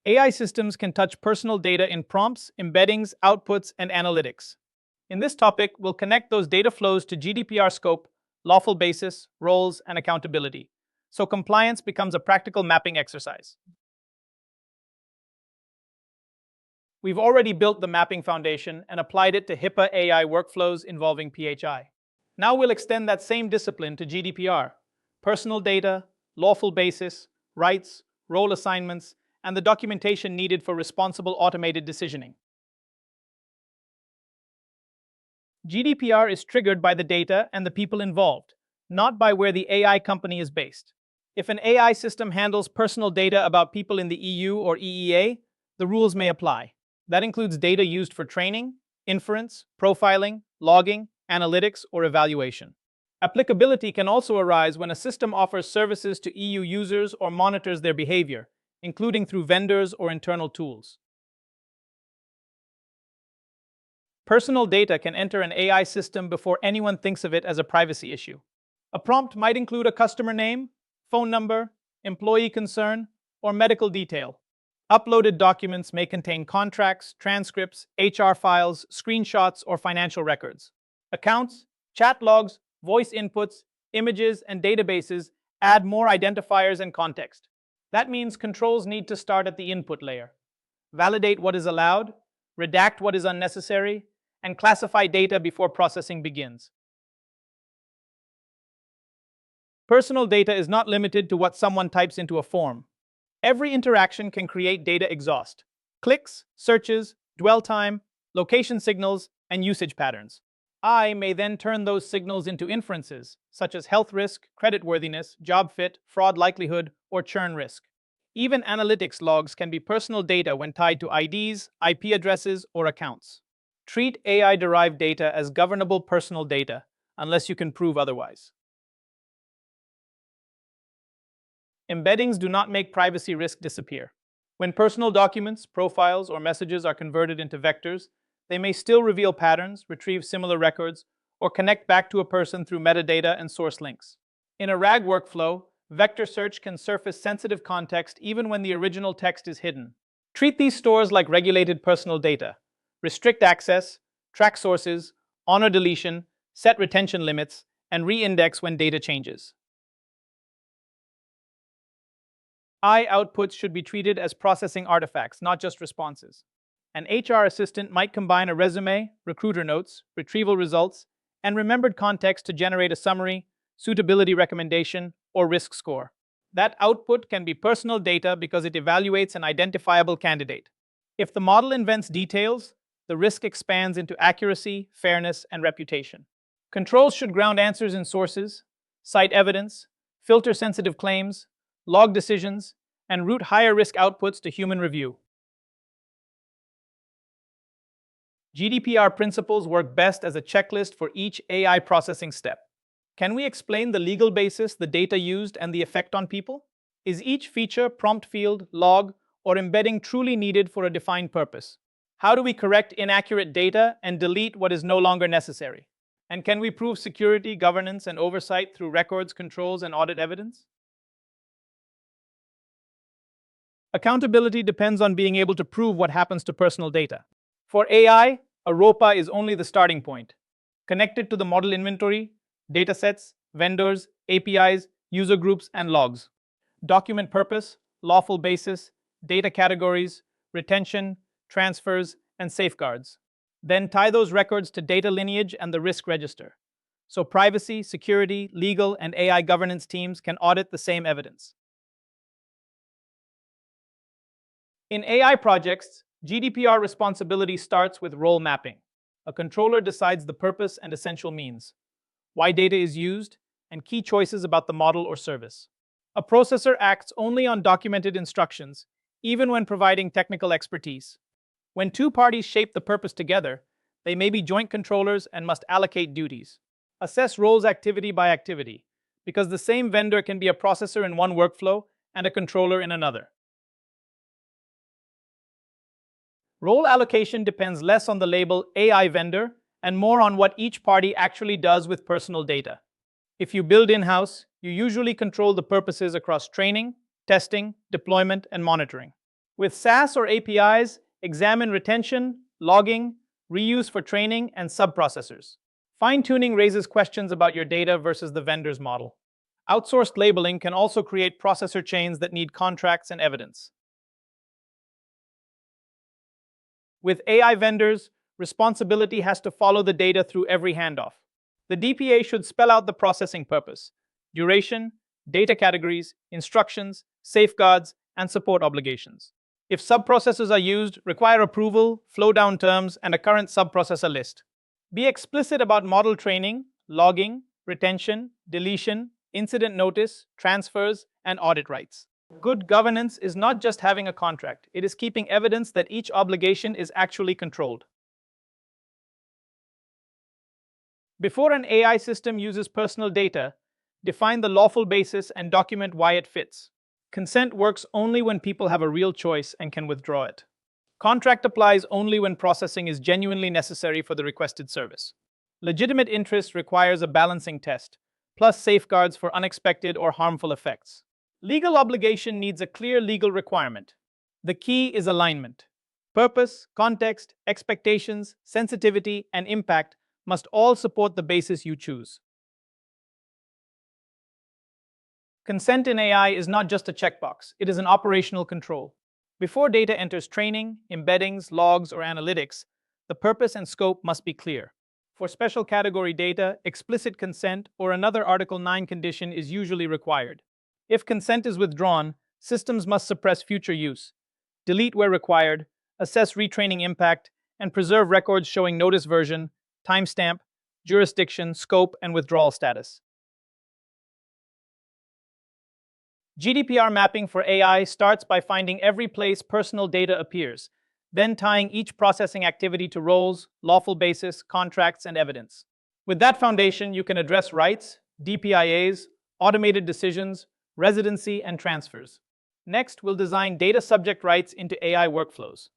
AI systems can touch personal data in prompts, embeddings, outputs, and analytics. In this topic, we'll connect those data flows to GDPR scope, lawful basis, roles, and accountability, so compliance becomes a practical mapping exercise. We've already built the mapping foundation and applied it to HIPAA AI workflows involving PHI. Now we'll extend that same discipline to GDPR, personal data, lawful basis, rights, role assignments, and the documentation needed for responsible automated decisioning. GDPR is triggered by the data and the people involved, not by where the AI company is based. If an AI system handles personal data about people in the EU or EEA, the rules may apply. That includes data used for training, inference, profiling, logging, analytics, or evaluation. Applicability can also arise when a system offers services to EU users or monitors their behavior, including through vendors or internal tools. Personal data can enter an AI system before anyone thinks of it as a privacy issue. A prompt might include a customer name, phone number, employee concern, or medical detail. Uploaded documents may contain contracts, transcripts, HR files, screenshots, or financial records. Accounts, chat logs, voice inputs, images, and databases add more identifiers and context. That means controls need to start at the input layer. Validate what is allowed, redact what is unnecessary, and classify data before processing begins. Personal data is not limited to what someone types into a form. Every interaction can create data exhaust: clicks, searches, dwell time, location signals, and usage patterns. I may then turn those signals into inferences, such as health risk, creditworthiness, job fit, fraud likelihood, or churn risk. Even analytics logs can be personal data when tied to IDs, IP addresses, or accounts. Treat AI-derived data as governable personal data, unless you can prove otherwise. Embeddings do not make privacy risk disappear. When personal documents, profiles, or messages are converted into vectors, they may still reveal patterns, retrieve similar records, or connect back to a person through metadata and source links. In a RAG workflow, vector search can surface sensitive context even when the original text is hidden. Treat these stores like regulated personal data. Restrict access, track sources, honor deletion, set retention limits, and re-index when data changes. AI outputs should be treated as processing artifacts, not just responses. An HR assistant might combine a resume, recruiter notes, retrieval results, and remembered context to generate a summary, suitability recommendation, or risk score. That output can be personal data because it evaluates an identifiable candidate. If the model invents details, the risk expands into accuracy, fairness, and reputation. Controls should ground answers in sources, cite evidence, filter sensitive claims, log decisions, and route higher-risk outputs to human review. GDPR principles work best as a checklist for each AI processing step. Can we explain the legal basis, the data used, and the effect on people? Is each feature, prompt field, log, or embedding truly needed for a defined purpose? How do we correct inaccurate data and delete what is no longer necessary? And can we prove security, governance, and oversight through records, controls, and audit evidence? Accountability depends on being able to prove what happens to personal data. For AI, a ROPA is only the starting point. Connected to the model inventory, datasets, vendors, APIs, user groups, and logs. Document purpose, lawful basis, data categories, retention, transfers, and safeguards. Then tie those records to data lineage and the risk register. So privacy, security, legal, and AI governance teams can audit the same evidence. In AI projects, GDPR responsibility starts with role mapping. A controller decides the purpose and essential means, why data is used, and key choices about the model or service. A processor acts only on documented instructions, even when providing technical expertise. When two parties shape the purpose together, they may be joint controllers and must allocate duties. Assess roles activity by activity, because the same vendor can be a processor in one workflow and a controller in another. Role allocation depends less on the label AI vendor and more on what each party actually does with personal data. If you build in-house, you usually control the purposes across training, testing, deployment, and monitoring. With SaaS or APIs, examine retention, logging, reuse for training, and subprocessors. Fine-tuning raises questions about your data versus the vendor's model. Outsourced labeling can also create processor chains that need contracts and evidence. With AI vendors, responsibility has to follow the data through every handoff. The DPA should spell out the processing purpose, duration, data categories, instructions, safeguards, and support obligations. If subprocessors are used, require approval, flow-down terms, and a current subprocessor list. Be explicit about model training, logging, retention, deletion, incident notice, transfers, and audit rights. Good governance is not just having a contract, it is keeping evidence that each obligation is actually controlled. Before an AI system uses personal data, define the lawful basis and document why it fits. Consent works only when people have a real choice and can withdraw it. Contract applies only when processing is genuinely necessary for the requested service. Legitimate interest requires a balancing test, plus safeguards for unexpected or harmful effects. Legal obligation needs a clear legal requirement. The key is alignment. Purpose, context, expectations, sensitivity, and impact must all support the basis you choose. Consent in AI is not just a checkbox, it is an operational control. Before data enters training, embeddings, logs, or analytics, the purpose and scope must be clear. For special category data, explicit consent or another Article 9 condition is usually required. If consent is withdrawn, systems must suppress future use, delete where required, assess retraining impact, and preserve records showing notice version, timestamp, jurisdiction, scope, and withdrawal status. GDPR mapping for AI starts by finding every place personal data appears, then tying each processing activity to roles, lawful basis, contracts, and evidence. With that foundation, you can address rights, DPIAs, automated decisions, residency, and transfers. Next, we'll design data subject rights into AI workflows.